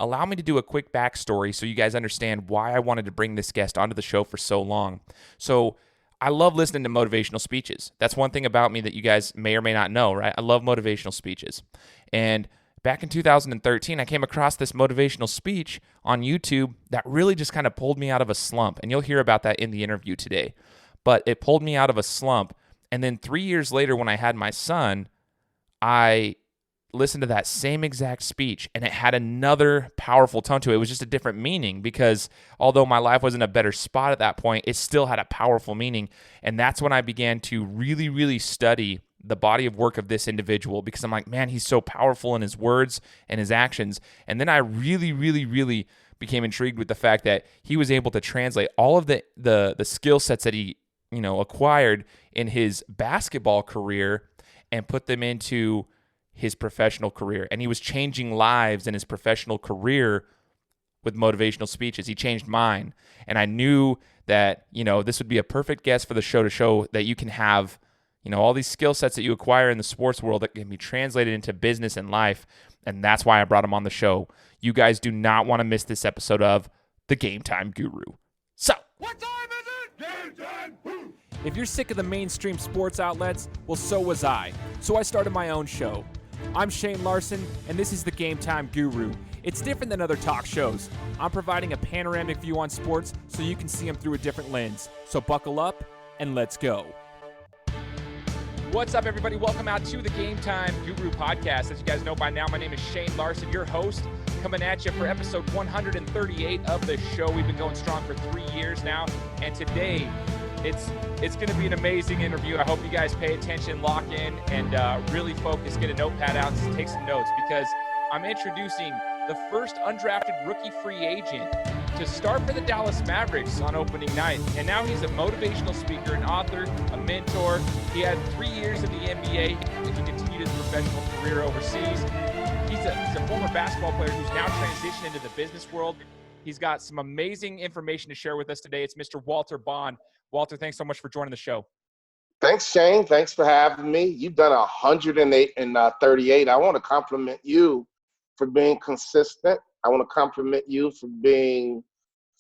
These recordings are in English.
allow me to do a quick backstory so you guys understand why I wanted to bring this guest onto the show for so long. So I love listening to motivational speeches. That's one thing about me that you guys may or may not know, right? I love motivational speeches. And back in 2013, I came across this motivational speech on YouTube that really just kind of pulled me out of a slump. And you'll hear about that in the interview today. But it pulled me out of a slump. And then 3 years later, when I had my son, I listened to that same exact speech, and it had another powerful tone to it. It was just a different meaning because although my life was in a better spot at that point, it still had a powerful meaning. And that's when I began to really, really study the body of work of this individual because I'm like, man, he's so powerful in his words and his actions. And then I really, really, really became intrigued with the fact that he was able to translate all of the skill sets that he, acquired in his basketball career and put them into his professional career. And he was changing lives in his professional career with motivational speeches. He changed mine. And I knew that, this would be a perfect guest for the show to show that you can have, all these skill sets that you acquire in the sports world that can be translated into business and life. And that's why I brought him on the show. You guys do not want to miss this episode of The Gametime Guru. So, what time is it? Game time! Boom. If you're sick of the mainstream sports outlets, well, so was I. So I started my own show. I'm Shane Larson, and this is the Gametime Guru. It's different than other talk shows. I'm providing a panoramic view on sports so you can see them through a different lens. So buckle up, and let's go. What's up, everybody? Welcome out to the Gametime Guru podcast. As you guys know by now, my name is Shane Larson, your host, coming at you for episode 138 of the show. We've been going strong for 3 years now, and today it's going to be an amazing interview. I hope you guys pay attention, lock in, and really focus, get a notepad out, and take some notes because I'm introducing the first undrafted rookie free agent to start for the Dallas Mavericks on opening night. And now he's a motivational speaker, an author, a mentor. He had 3 years in the NBA. He continued his professional career overseas. He's a former basketball player who's now transitioned into the business world. He's got some amazing information to share with us today. It's Mr. Walter Bond. Walter, thanks so much for joining the show. Thanks, Shane. Thanks for having me. You've done 108 and 38. I want to compliment you for being consistent. I want to compliment you for being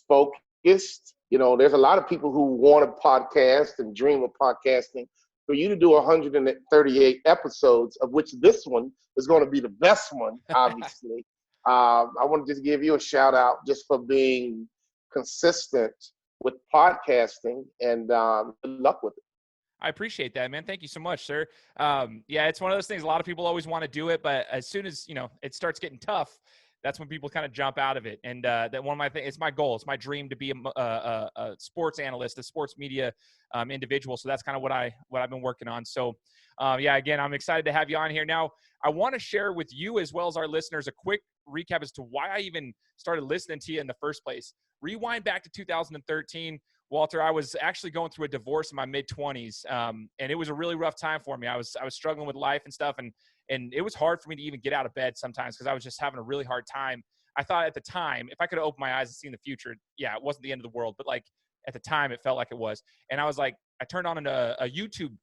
focused. There's a lot of people who want to podcast and dream of podcasting. For you to do 138 episodes, of which this one is going to be the best one, obviously. I want to just give you a shout out just for being consistent with podcasting, and good luck with it. I appreciate that, man. Thank you so much, sir. Yeah, it's one of those things. A lot of people always want to do it, but as soon as, it starts getting tough, that's when people kind of jump out of it. And that one of my things, it's my goal. It's my dream to be a sports analyst, a sports media individual. So that's kind of what I've been working on. So yeah, again, I'm excited to have you on here. Now, I want to share with you as well as our listeners a quick recap as to why I even started listening to you in the first place. Rewind back to 2013. Walter, I was actually going through a divorce in my mid-20s, and it was a really rough time for me. I was struggling with life and stuff, and it was hard for me to even get out of bed sometimes because I was just having a really hard time. I thought at the time, if I could have opened my eyes and seen the future, yeah, it wasn't the end of the world, but like at the time, it felt like it was. And I was like, I turned on a YouTube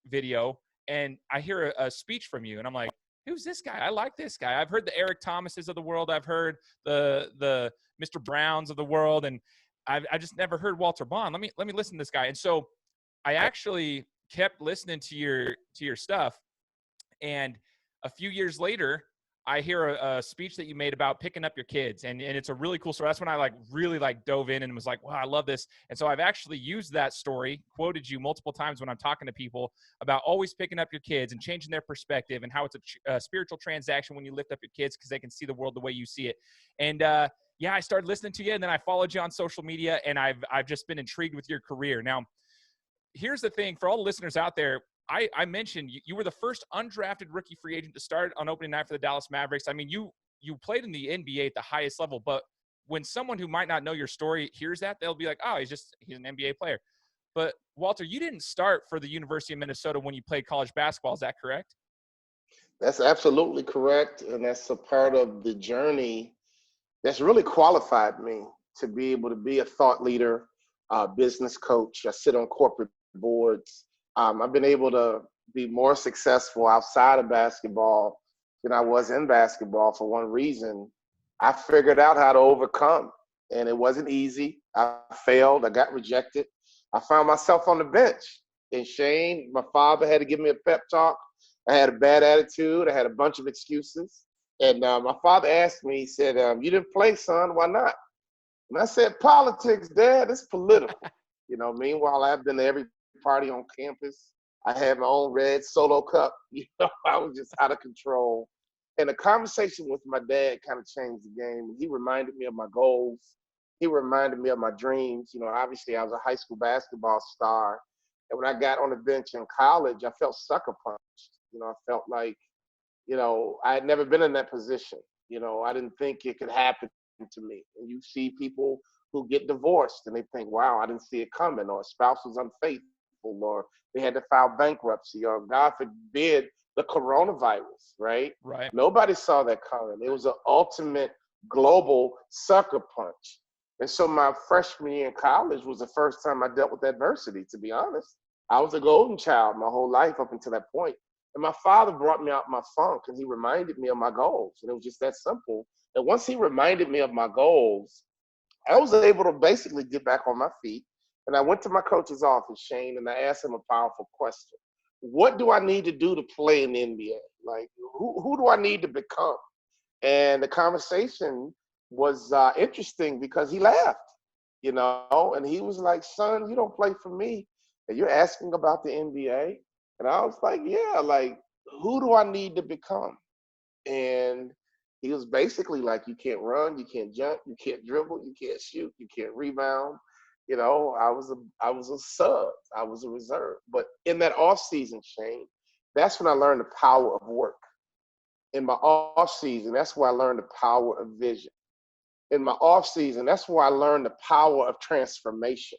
video, and I hear a speech from you, and I'm like, who's this guy? I like this guy. I've heard the Eric Thomases of the world. I've heard the Mr. Browns of the world, and I just never heard Walter Bond. Let me listen to this guy. And so I actually kept listening to your stuff. And a few years later, I hear a speech that you made about picking up your kids. And it's a really cool story. That's when I really dove in and was like, wow, I love this. And so I've actually used that story, quoted you multiple times when I'm talking to people about always picking up your kids and changing their perspective and how it's a spiritual transaction when you lift up your kids because they can see the world the way you see it. And yeah, I started listening to you, and then I followed you on social media, and I've just been intrigued with your career. Now, here's the thing. For all the listeners out there, I mentioned you were the first undrafted rookie free agent to start on opening night for the Dallas Mavericks. I mean, you played in the NBA at the highest level, but when someone who might not know your story hears that, they'll be like, oh, he's an NBA player. But, Walter, you didn't start for the University of Minnesota when you played college basketball. Is that correct? That's absolutely correct, and that's a part of the journey that's really qualified me to be able to be a thought leader, business coach. I sit on corporate boards. I've been able to be more successful outside of basketball than I was in basketball for one reason. I figured out how to overcome, and it wasn't easy. I failed. I got rejected. I found myself on the bench. And Shane, my father had to give me a pep talk. I had a bad attitude. I had a bunch of excuses. And my father asked me, he said, you didn't play, son. Why not? And I said, politics, Dad. It's political. Meanwhile, I've been to every party on campus. I had my own red solo cup. I was just out of control. And the conversation with my dad kind of changed the game. He reminded me of my goals. He reminded me of my dreams. Obviously I was a high school basketball star. And when I got on the bench in college, I felt sucker punched. I felt like, I had never been in that position. I didn't think it could happen to me. And you see people who get divorced and they think, wow, I didn't see it coming, or a spouse was unfaithful, or they had to file bankruptcy, or God forbid, the coronavirus, right? Right. Nobody saw that coming. It was an ultimate global sucker punch. And so my freshman year in college was the first time I dealt with adversity, to be honest. I was a golden child my whole life up until that point. And my father brought me out my funk, and he reminded me of my goals. And it was just that simple. And once he reminded me of my goals, I was able to basically get back on my feet. And I went to my coach's office, Shane, and I asked him a powerful question. What do I need to do to play in the NBA? Like, who do I need to become? And the conversation was interesting because he laughed, and he was like, son, you don't play for me, and you're asking about the NBA? And I was like, yeah, like, who do I need to become? And he was basically like, you can't run, you can't jump, you can't dribble, you can't shoot, you can't rebound. I was a sub, I was a reserve. But in that off season, Shane, that's when I learned the power of work. In my off season, that's where I learned the power of vision. In my off season, that's where I learned the power of transformation.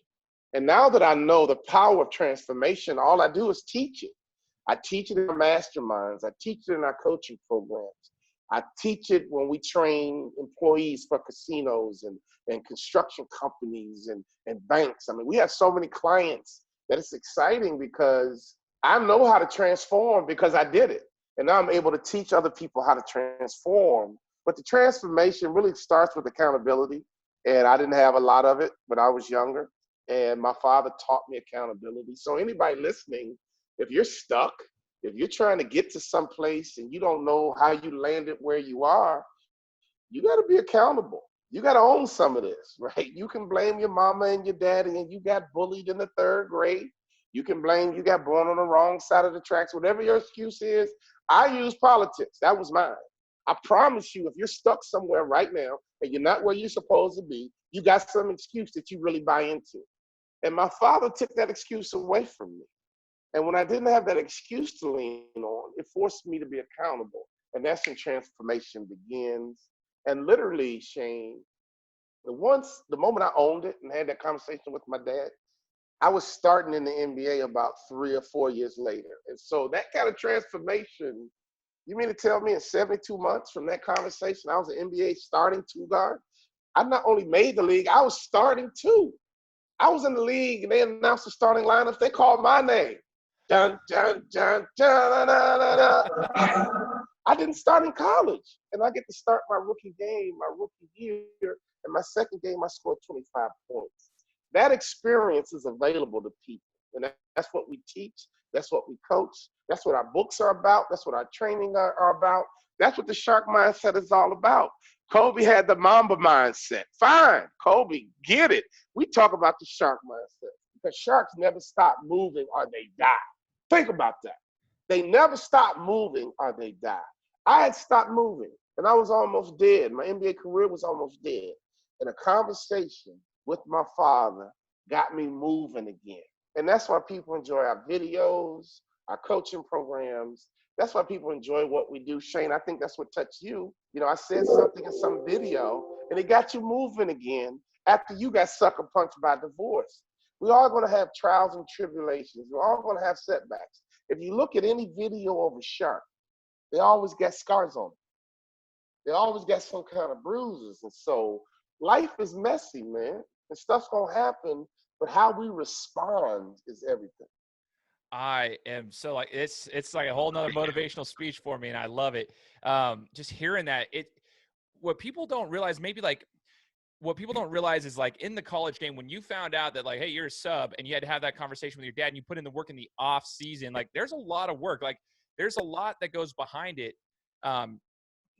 And now that I know the power of transformation, all I do is teach it. I teach it in our masterminds. I teach it in our coaching programs. I teach it when we train employees for casinos and construction companies and banks. I mean, we have so many clients that it's exciting because I know how to transform because I did it. And now I'm able to teach other people how to transform. But the transformation really starts with accountability. And I didn't have a lot of it when I was younger. And my father taught me accountability. So anybody listening, if you're stuck, if you're trying to get to some place and you don't know how you landed where you are, you got to be accountable. You got to own some of this, right? You can blame your mama and your daddy and you got bullied in the third grade. You can blame you got born on the wrong side of the tracks. Whatever your excuse is, I use politics. That was mine. I promise you, if you're stuck somewhere right now and you're not where you're supposed to be, you got some excuse that you really buy into. And my father took that excuse away from me. And when I didn't have that excuse to lean on, it forced me to be accountable. And that's when transformation begins. And literally, Shane, the moment I owned it and had that conversation with my dad, I was starting in the NBA about 3 or 4 years later. And so that kind of transformation, you mean to tell me in 72 months from that conversation, I was an NBA starting two guard? I not only made the league, I was starting too. I was in the league and they announced the starting lineups. They called my name. Dun, dun, dun, dun, dun, dun, dun. I didn't start in college. And I get to start my rookie game, my rookie year. And my second game, I scored 25 points. That experience is available to people. And that's what we teach. That's what we coach. That's what our books are about. That's what our training are about. That's what the shark mindset is all about. Kobe had the Mamba mindset. Fine, Kobe, get it. We talk about the shark mindset because sharks never stop moving or they die. Think about that. They never stop moving or they die. I had stopped moving and I was almost dead. My NBA career was almost dead. And a conversation with my father got me moving again. And that's why people enjoy our videos, our coaching programs. That's why people enjoy what we do. Shane, I think that's what touched you. You know, I said something in some video and it got you moving again after you got sucker punched by divorce. We're all going to have trials and tribulations. We're all going to have setbacks. If you look at any video of a shark, they always got scars on them. They always got some kind of bruises. And so life is messy, man. And stuff's going to happen, but how we respond is everything. I am so like it's like a whole nother motivational speech for me, and I love it. Just hearing that, what people don't realize, what people don't realize is like in the college game, when you found out that like, hey, you're a sub and you had to have that conversation with your dad and you put in the work in the off season, like there's a lot of work. Like there's a lot that goes behind it.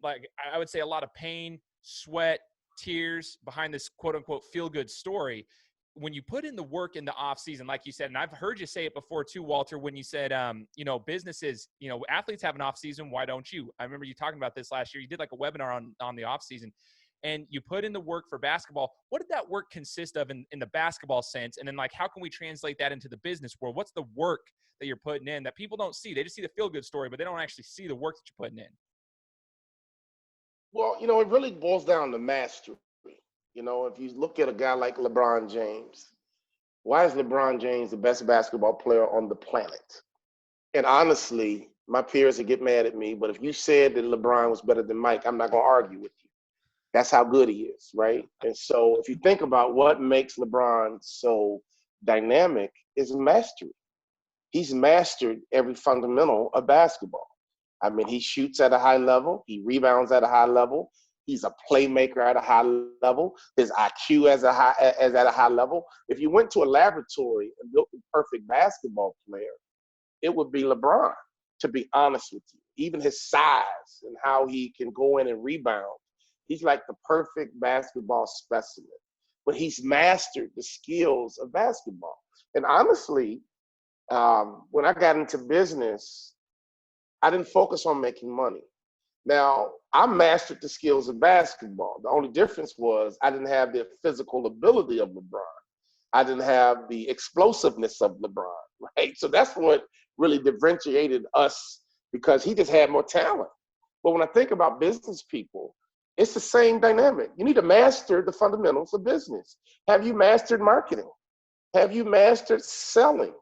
Like I would say a lot of pain, sweat, tears behind this quote unquote feel good story. When you put in the work in the off season, like you said, and I've heard you say it before too, Walter, when you said, businesses, athletes have an off season. Why don't you? I remember you talking about this last year. You did like a webinar on the off season and you put in the work for basketball. What did that work consist of in the basketball sense? And then like, how can we translate that into the business world? What's the work that you're putting in that people don't see? They just see the feel good story, but they don't actually see the work that you're putting in. Well, it really boils down to mastery. If you look at a guy like LeBron James, why is LeBron James the best basketball player on the planet? And honestly, my peers would get mad at me, but if you said that LeBron was better than Mike, I'm not going to argue with you. That's how good he is, right? And so if you think about what makes LeBron so dynamic is mastery. He's mastered every fundamental of basketball. I mean, he shoots at a high level. He rebounds at a high level. He's a playmaker at a high level. His IQ is at a high level. If you went to a laboratory and built a perfect basketball player, it would be LeBron, to be honest with you. Even his size and how he can go in and rebound. He's like the perfect basketball specimen. But he's mastered the skills of basketball. And honestly, when I got into business, I didn't focus on making money. Now, I mastered the skills of basketball. The only difference was I didn't have the physical ability of LeBron. I didn't have the explosiveness of LeBron, right? So that's what really differentiated us, because he just had more talent. But when I think about business people, it's the same dynamic. You need to master the fundamentals of business. Have you mastered marketing? Have you mastered selling?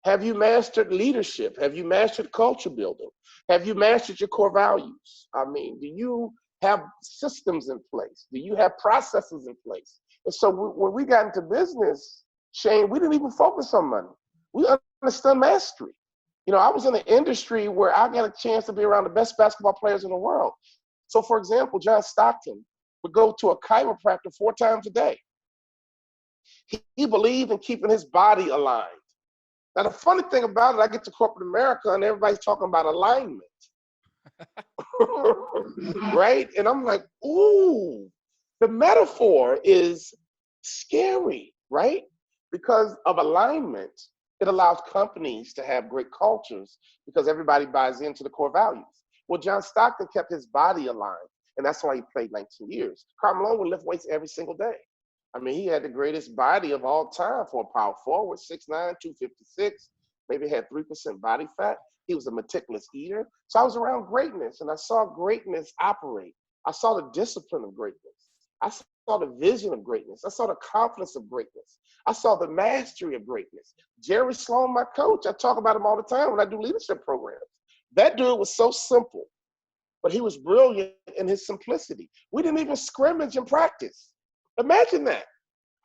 Have you mastered leadership? Have you mastered culture building? Have you mastered your core values? I mean, do you have systems in place? Do you have processes in place? And so when we got into business, Shane, we didn't even focus on money. We understood mastery. I was in an industry where I got a chance to be around the best basketball players in the world. So, for example, John Stockton would go to a chiropractor 4 times a day. He believed in keeping his body aligned. Now, the funny thing about it, I get to corporate America and everybody's talking about alignment, right? And I'm like, ooh, the metaphor is scary, right? Because of alignment, it allows companies to have great cultures because everybody buys into the core values. Well, John Stockton kept his body aligned, and that's why he played 19 years. Karl Malone would lift weights every single day. I mean, he had the greatest body of all time for a power forward, 6'9", 256, maybe had 3% body fat. He was a meticulous eater. So I was around greatness, and I saw greatness operate. I saw the discipline of greatness. I saw the vision of greatness. I saw the confidence of greatness. I saw the mastery of greatness. Jerry Sloan, my coach, I talk about him all the time when I do leadership programs. That dude was so simple, but he was brilliant in his simplicity. We didn't even scrimmage in practice. Imagine that.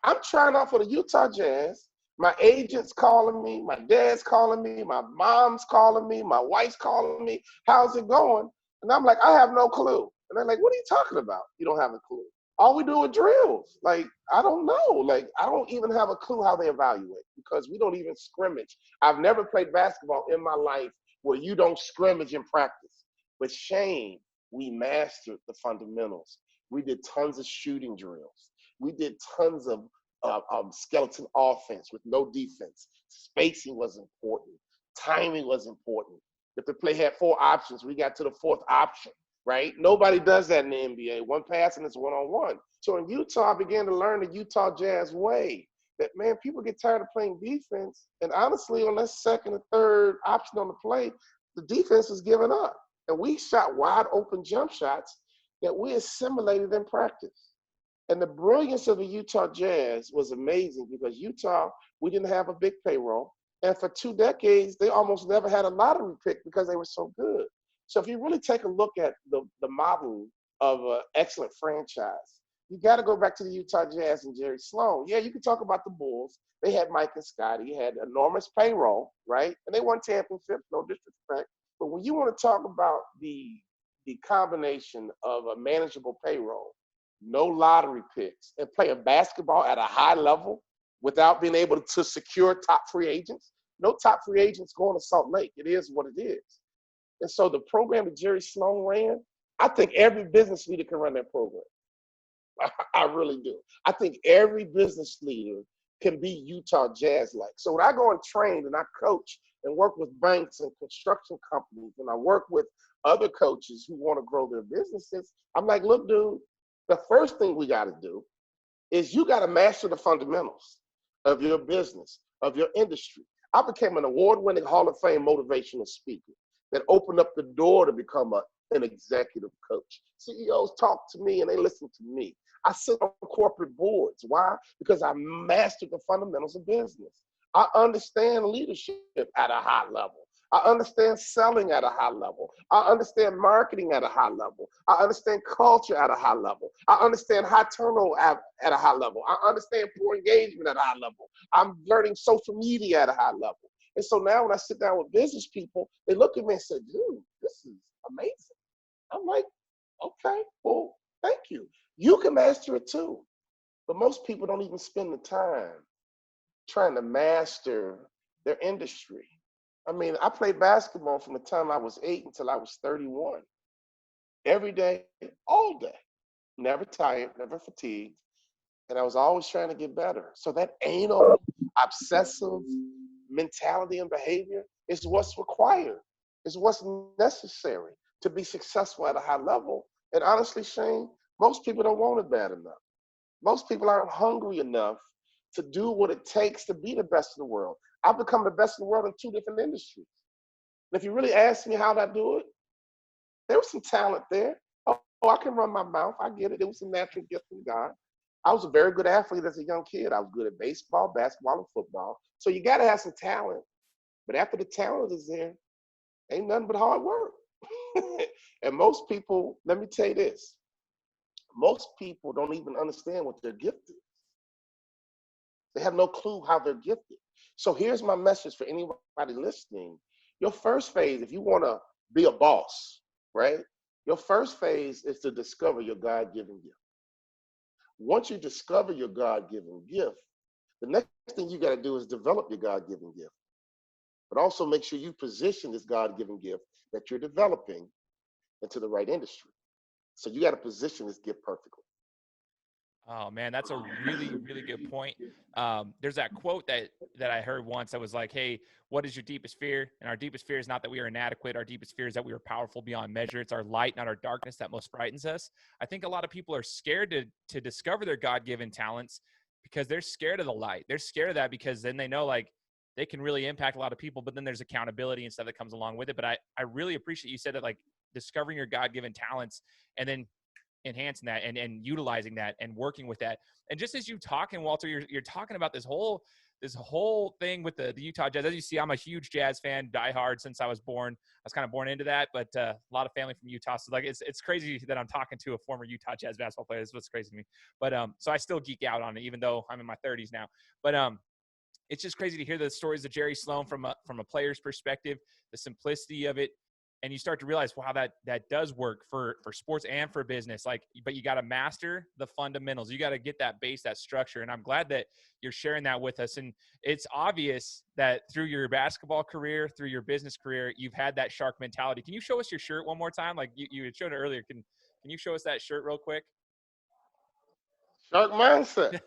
I'm trying out for the Utah Jazz. My agent's calling me. My dad's calling me. My mom's calling me. My wife's calling me. How's it going? And I'm like, I have no clue. And they're like, what are you talking about? You don't have a clue. All we do are drills. Like, I don't know. Like, I don't even have a clue how they evaluate because we don't even scrimmage. I've never played basketball in my life where you don't scrimmage in practice. But Shane, we mastered the fundamentals. We did tons of shooting drills. We did tons of skeleton offense with no defense. Spacing was important. Timing was important. If the play had 4 options, we got to the 4th option, right? Nobody does that in the NBA. One pass and it's one-on-one. So in Utah, I began to learn the Utah Jazz way. That, man, people get tired of playing defense. And honestly, on that 2nd or 3rd option on the play, the defense was giving up. And we shot wide open jump shots that we assimilated in practice. And the brilliance of the Utah Jazz was amazing because Utah, we didn't have a big payroll. And for 2 decades, they almost never had a lottery pick because they were so good. So if you really take a look at the model of an excellent franchise, you got to go back to the Utah Jazz and Jerry Sloan. Yeah, you can talk about the Bulls. They had Mike and Scotty, had enormous payroll, right? And they won championships, no disrespect. But when you want to talk about the the combination of a manageable payroll, no lottery picks, and playing basketball at a high level without being able to secure top free agents. No top free agents going to Salt Lake. It is what it is. And so the program that Jerry Sloan ran, I think every business leader can run that program. I really do. I think every business leader can be Utah Jazz-like. So when I go and train and I coach and work with banks and construction companies, and I work with other coaches who want to grow their businesses, I'm like, look, dude, the first thing we got to do is you got to master the fundamentals of your business, of your industry. I became an award-winning Hall of Fame motivational speaker that opened up the door to become an executive coach. CEOs talk to me and they listen to me. I sit on corporate boards. Why? Because I mastered the fundamentals of business. I understand leadership at a high level. I understand selling at a high level. I understand marketing at a high level. I understand culture at a high level. I understand high turnover at a high level. I understand poor engagement at a high level. I'm learning social media at a high level. And so now when I sit down with business people, they look at me and say, dude, this is amazing. I'm like, okay, well, thank you. You can master it too. But most people don't even spend the time trying to master their industry. I mean, I played basketball from the time I was 8 until I was 31. Every day, all day. Never tired, never fatigued. And I was always trying to get better. So that anal, obsessive mentality and behavior is what's required. It's what's necessary to be successful at a high level. And honestly, Shane, most people don't want it bad enough. Most people aren't hungry enough to do what it takes to be the best in the world. I've become the best in the world in 2 different industries. And if you really ask me how did I do it, there was some talent there. Oh, I can run my mouth. I get it. It was a natural gift from God. I was a very good athlete as a young kid. I was good at baseball, basketball, and football. So you got to have some talent. But after the talent is there, ain't nothing but hard work. And most people, let me tell you this, most people don't even understand what they're gifted. They have no clue how they're gifted. So here's my message for anybody listening. Your first phase, if you want to be a boss, right? Your first phase is to discover your God-given gift. Once you discover your God-given gift, the next thing you got to do is develop your God-given gift. But also make sure you position this God-given gift that you're developing into the right industry. So you got to position this gift perfectly. Oh man, that's a really, really good point. There's that quote that I heard once that was like, "Hey, what is your deepest fear?" And our deepest fear is not that we are inadequate. Our deepest fear is that we are powerful beyond measure. It's our light, not our darkness, that most frightens us. I think a lot of people are scared to discover their God-given talents because they're scared of the light. They're scared of that because then they know like they can really impact a lot of people. But then there's accountability and stuff that comes along with it. But I really appreciate you said that, like discovering your God-given talents and then enhancing that and utilizing that and working with that. And just as you talking, Walter, you're talking about this whole thing with the Utah Jazz. As you see, I'm a huge Jazz fan, diehard since I was born. I was kind of born into that, but a lot of family from Utah. So like it's crazy that I'm talking to a former Utah Jazz basketball player. That's what's crazy to me. But so I still geek out on it, even though I'm in my 30s now. But it's just crazy to hear the stories of Jerry Sloan from a player's perspective, the simplicity of it. And you start to realize, wow, that does work for sports and for business. Like, but you got to master the fundamentals. You got to get that base, that structure. And I'm glad that you're sharing that with us. And it's obvious that through your basketball career, through your business career, you've had that shark mentality. Can you show us your shirt one more time? Like you had shown it earlier. Can you show us that shirt real quick? Shark mindset.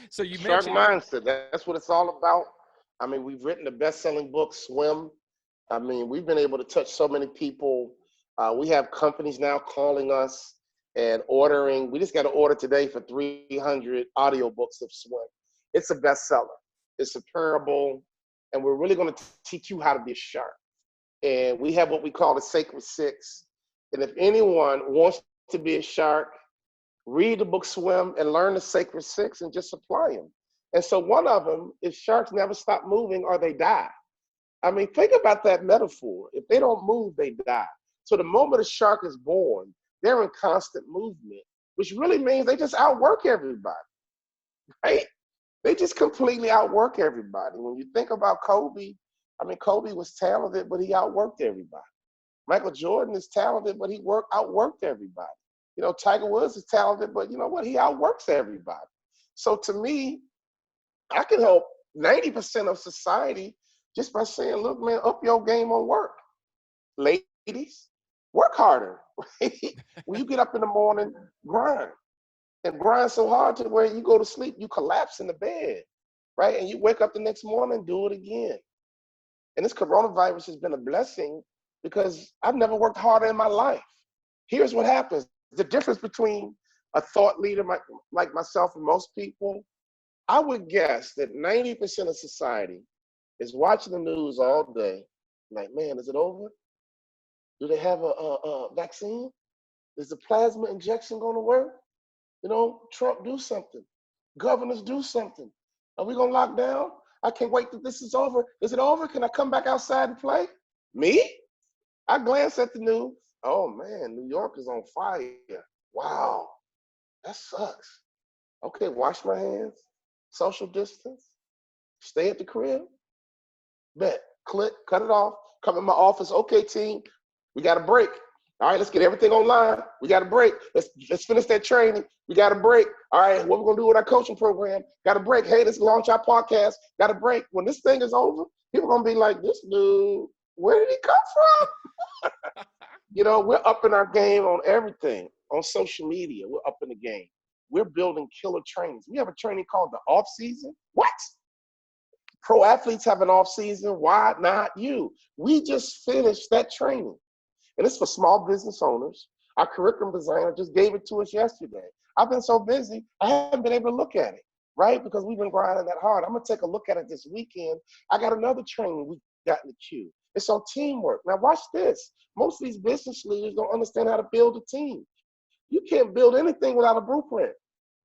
So you Shark mentioned mindset. That's what it's all about. I mean, we've written the best-selling book, Swim. I mean, we've been able to touch so many people. We have companies now calling us and ordering. We just got an order today for 300 audiobooks of Swim. It's a bestseller. It's a parable. And we're really going to teach you how to be a shark. And we have what we call the Sacred Six. And if anyone wants to be a shark, read the book Swim and learn the Sacred Six and just apply them. And so one of them is sharks never stop moving or they die. I mean, think about that metaphor. If they don't move, they die. So the moment a shark is born, they're in constant movement, which really means they just outwork everybody, right? They just completely outwork everybody. When you think about Kobe, I mean, Kobe was talented, but he outworked everybody. Michael Jordan is talented, but he outworked everybody. You know, Tiger Woods is talented, but you know what? He outworks everybody. So to me, I can help 90% of society just by saying, look, man, up your game on work. Ladies, work harder. When you get up in the morning, grind. And grind so hard to where you go to sleep, you collapse in the bed, right? And you wake up the next morning, do it again. And this coronavirus has been a blessing because I've never worked harder in my life. Here's what happens. The difference between a thought leader like myself and most people, I would guess that 90% of society is watching the news all day. Like, man, is it over? Do they have a vaccine? Is the plasma injection going to work? You know, Trump, do something. Governors, do something. Are we going to lock down? I can't wait till this is over. Is it over? Can I come back outside and play? Me? I glance at the news. Oh, man, New York is on fire. Wow, that sucks. Okay, wash my hands, social distance, stay at the crib. Bet, click, cut it off, come in my office. Okay, team, we got a break. All right, let's get everything online. We got a break. Let's finish that training. We got a break. All right, what we're gonna do with our coaching program? Got a break. Hey, let's launch our podcast. Got a break. When this thing is over, people are gonna be like, this dude, where did he come from? You know, we're upping our game on everything. On social media, we're upping the game. We're building killer trainings. We have a training called the off season. What? Pro athletes have an off season. Why not you? We just finished that training. And it's for small business owners. Our curriculum designer just gave it to us yesterday. I've been so busy, I haven't been able to look at it, right? Because we've been grinding that hard. I'm going to take a look at it this weekend. I got another training we got in the queue. It's on teamwork. Now watch this. Most of these business leaders don't understand how to build a team. You can't build anything without a blueprint.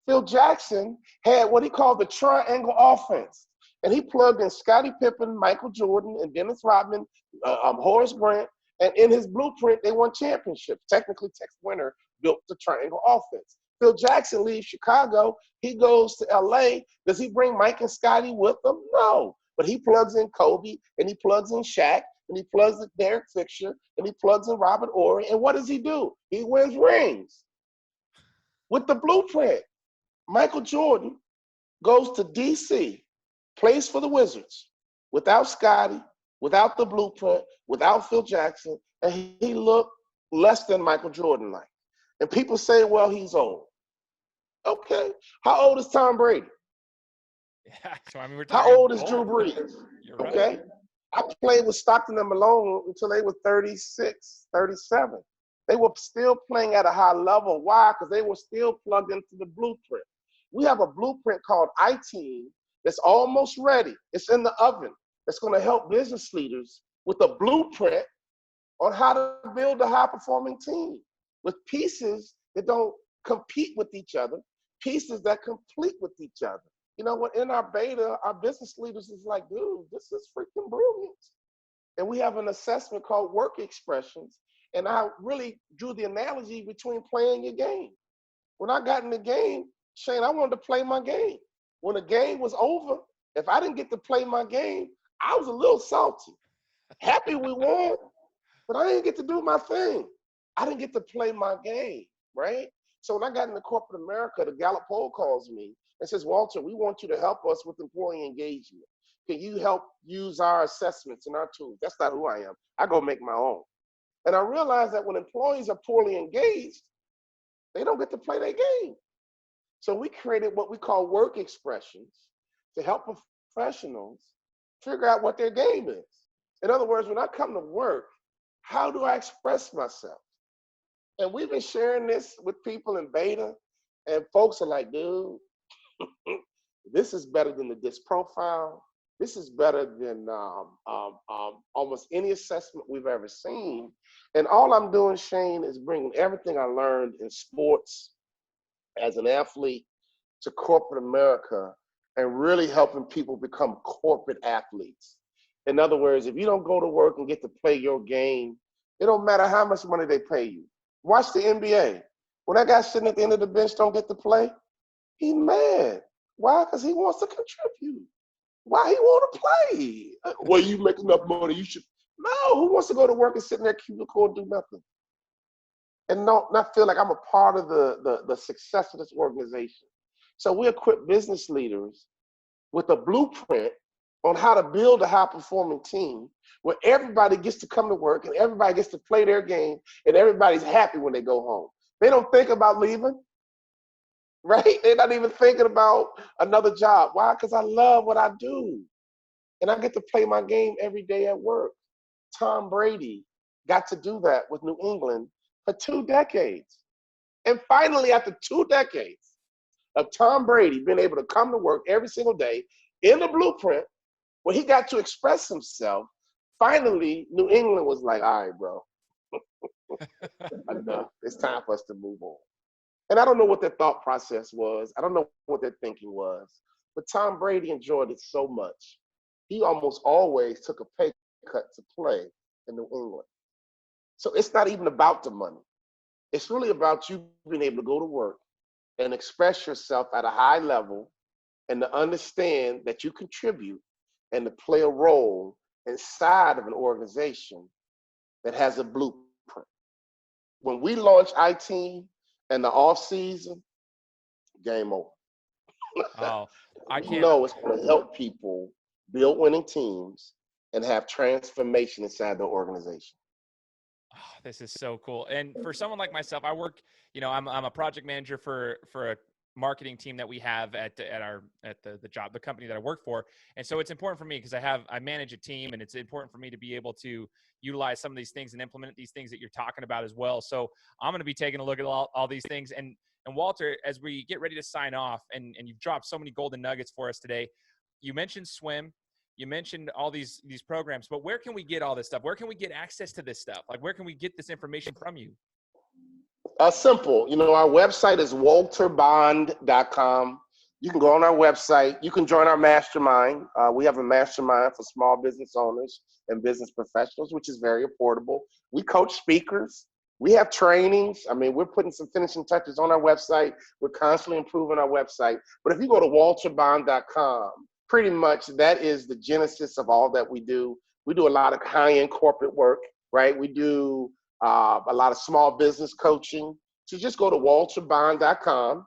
Phil Jackson had what he called the triangle offense. And he plugged in Scottie Pippen, Michael Jordan, and Dennis Rodman, Horace Grant. And in his blueprint, they won championships. Technically, Tex Winter built the triangle offense. Phil Jackson leaves Chicago. He goes to LA. Does he bring Mike and Scottie with him? No. But he plugs in Kobe, and he plugs in Shaq, and he plugs in Derek Fisher, and he plugs in Robert Ory. And what does he do? He wins rings. With the blueprint, Michael Jordan goes to DC, plays for the Wizards, without Scottie, without the blueprint, without Phil Jackson, and he looked less than Michael Jordan like. And people say, well, he's old. Okay. How old is Tom Brady? Yeah, so I mean, how old is Drew Brees? Right. Okay. I played with Stockton and Malone until they were 36, 37. They were still playing at a high level. Why? Because they were still plugged into the blueprint. We have a blueprint called I-Team that's almost ready. It's in the oven. That's going to help business leaders with a blueprint on how to build a high-performing team with pieces that don't compete with each other, pieces that complete with each other. You know, when in our beta, our business leaders is like, dude, this is freaking brilliant. And we have an assessment called work expressions. And I really drew the analogy between playing your game. When I got in the game, Shane, I wanted to play my game. When the game was over, if I didn't get to play my game, I was a little salty. Happy we won, but I didn't get to do my thing. I didn't get to play my game, right? So when I got into corporate America, the Gallup poll calls me and says, Walter, we want you to help us with employee engagement. Can you help use our assessments and our tools? That's not who I am. I go make my own. And I realized that when employees are poorly engaged, they don't get to play their game. So we created what we call work expressions to help professionals figure out what their game is. In other words, when I come to work, how do I express myself? And we've been sharing this with people in beta, and folks are like, dude, this is better than the DISC profile. This is better than almost any assessment we've ever seen. And all I'm doing, Shane, is bringing everything I learned in sports as an athlete to corporate America and really helping people become corporate athletes. In other words, if you don't go to work and get to play your game, it don't matter how much money they pay you. Watch the NBA. When that guy sitting at the end of the bench don't get to play, he's mad. Why? Because he wants to contribute. Why he want to play? Well, you make enough money, you should. No, who wants to go to work and sit in their cubicle and do nothing? And not feel like I'm a part of the success of this organization. So we equip business leaders with a blueprint on how to build a high-performing team where everybody gets to come to work and everybody gets to play their game and everybody's happy when they go home. They don't think about leaving, right? They're not even thinking about another job. Why? Because I love what I do. And I get to play my game every day at work. Tom Brady got to do that with New England for 2 decades. And finally, after 2 decades of Tom Brady being able to come to work every single day in the blueprint, when he got to express himself, finally, New England was like, all right, bro, enough. It's time for us to move on. And I don't know what their thought process was. I don't know what their thinking was. But Tom Brady enjoyed it so much. He almost always took a pay cut to play in New England. So it's not even about the money. It's really about you being able to go to work and express yourself at a high level and to understand that you contribute and to play a role inside of an organization that has a blueprint. When we launch IT in the off season, game over. Oh, I can't. You know it's going to help people build winning teams and have transformation inside the organization. Oh, this is so cool. And for someone like myself, I work, I'm a project manager for a marketing team that we have at the job, the company that I work for. And so it's important for me because I manage a team, and it's important for me to be able to utilize some of these things and implement these things that you're talking about as well. So I'm going to be taking a look at all these things. And Walter, as we get ready to sign off, and you've dropped so many golden nuggets for us today, you mentioned swim. You mentioned all these programs, but where can we get all this stuff? Where can we get access to this stuff? Like, where can we get this information from you? Simple. Our website is walterbond.com. You can go on our website. You can join our mastermind. We have a mastermind for small business owners and business professionals, which is very affordable. We coach speakers. We have trainings. I mean, we're putting some finishing touches on our website. We're constantly improving our website. But if you go to walterbond.com, pretty much that is the genesis of all that we do. We do a lot of high-end corporate work, right? We do a lot of small business coaching. So just go to walterbond.com,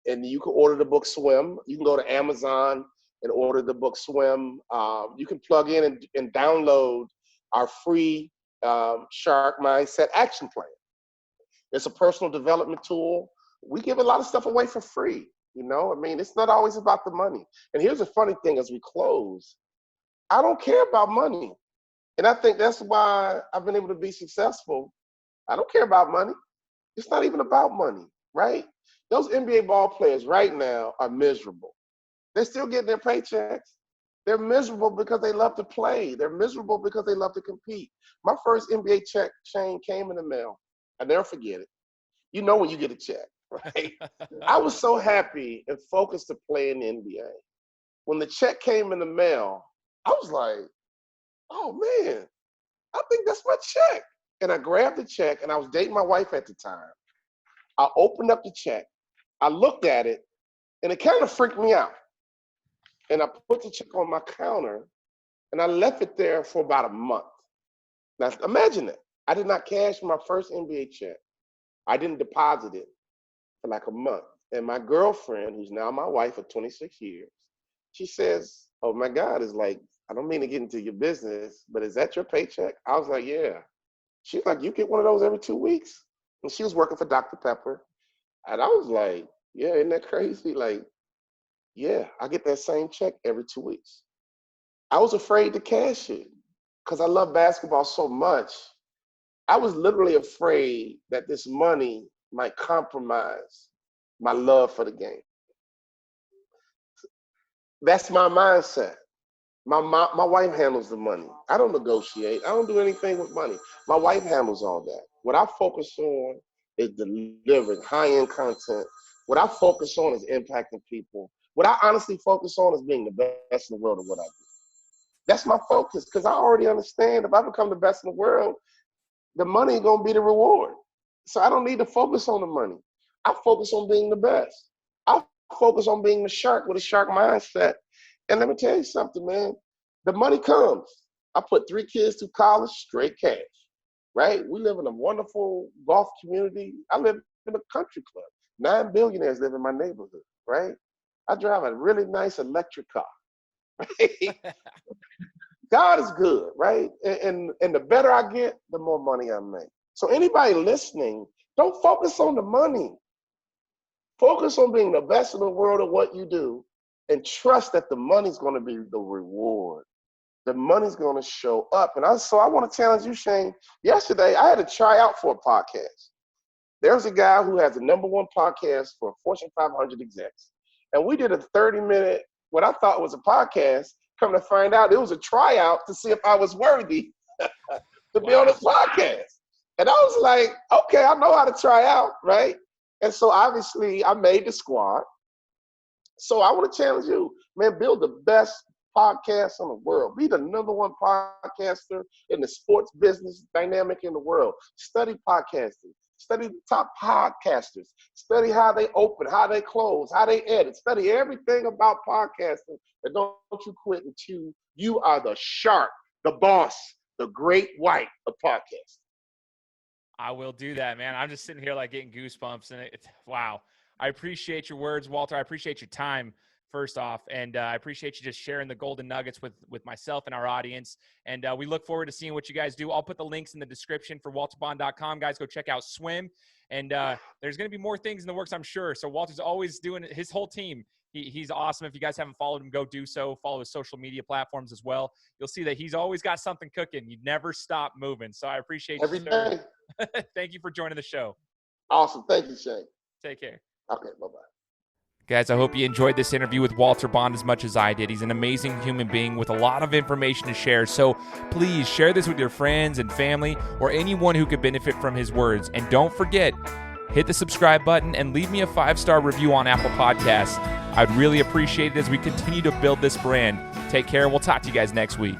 and you can order the book Swim. You can go to Amazon and order the book Swim. You can plug in and download our free Shark Mindset Action Plan. It's a personal development tool. We give a lot of stuff away for free. It's not always about the money. And here's the funny thing as we close, I don't care about money. And I think that's why I've been able to be successful. I don't care about money. It's not even about money, right? Those NBA ball players right now are miserable. They're still getting their paychecks. They're miserable because they love to play. They're miserable because they love to compete. My first NBA check chain came in the mail. I never forget it. You know when you get a check, right? I was so happy and focused to play in the NBA. When the check came in the mail, I was like, oh man, I think that's my check. And I grabbed the check, and I was dating my wife at the time. I opened up the check. I looked at it, and it kind of freaked me out. And I put the check on my counter, and I left it there for about a month. Now, imagine it. I did not cash my first NBA check. I didn't deposit it for like a month. And my girlfriend, who's now my wife for 26 years, she says, oh my God, it's like, I don't mean to get into your business, but is that your paycheck? I was like, yeah. She's like, you get one of those every 2 weeks? And she was working for Dr. Pepper. And I was like, yeah, isn't that crazy? Like, yeah, I get that same check every 2 weeks. I was afraid to cash it because I love basketball so much. I was literally afraid that this money might compromise my love for the game. That's my mindset. My wife handles the money. I don't negotiate. I don't do anything with money. My wife handles all that. What I focus on is delivering high-end content. What I focus on is impacting people. What I honestly focus on is being the best in the world at what I do. That's my focus because I already understand if I become the best in the world, the money is going to be the reward. So I don't need to focus on the money. I focus on being the best. I focus on being the shark with a shark mindset. And let me tell you something, man. The money comes. I put 3 kids through college, straight cash, right? We live in a wonderful golf community. I live in a country club. 9 billionaires live in my neighborhood, right? I drive a really nice electric car, right? God is good, right? And the better I get, the more money I make. So anybody listening, don't focus on the money. Focus on being the best in the world at what you do, and trust that the money's going to be the reward. The money's going to show up. And so I want to challenge you, Shane. Yesterday, I had to try out for a podcast. There's a guy who has the #1 podcast for Fortune 500 execs. And we did a 30-minute, what I thought was a podcast. Come to find out, it was a tryout to see if I was worthy to be on this podcast. And I was like, okay, I know how to try out, right? And so obviously I made the squad. So I want to challenge you, man, build the best podcast in the world. Be the #1 podcaster in the sports business dynamic in the world. Study podcasting. Study the top podcasters. Study how they open, how they close, how they edit. Study everything about podcasting. And don't you quit until you are the shark, the boss, the great white of podcasting. I will do that, man. I'm just sitting here like getting goosebumps, and it's wow. I appreciate your words, Walter. I appreciate your time, first off, and I appreciate you just sharing the golden nuggets with myself and our audience. And we look forward to seeing what you guys do. I'll put the links in the description for walterbond.com. Guys, go check out Swim. And there's going to be more things in the works, I'm sure. So Walter's always doing his whole team. He's awesome. If you guys haven't followed him, go do so. Follow his social media platforms as well. You'll see that he's always got something cooking. You never stop moving. So I appreciate you. Every day. Thank you for joining the show. Awesome. Thank you, Shane. Take care. Okay, bye-bye. Guys, I hope you enjoyed this interview with Walter Bond as much as I did. He's an amazing human being with a lot of information to share. So please share this with your friends and family or anyone who could benefit from his words. And don't forget, hit the subscribe button and leave me a 5-star review on Apple Podcasts. I'd really appreciate it as we continue to build this brand. Take care, and we'll talk to you guys next week.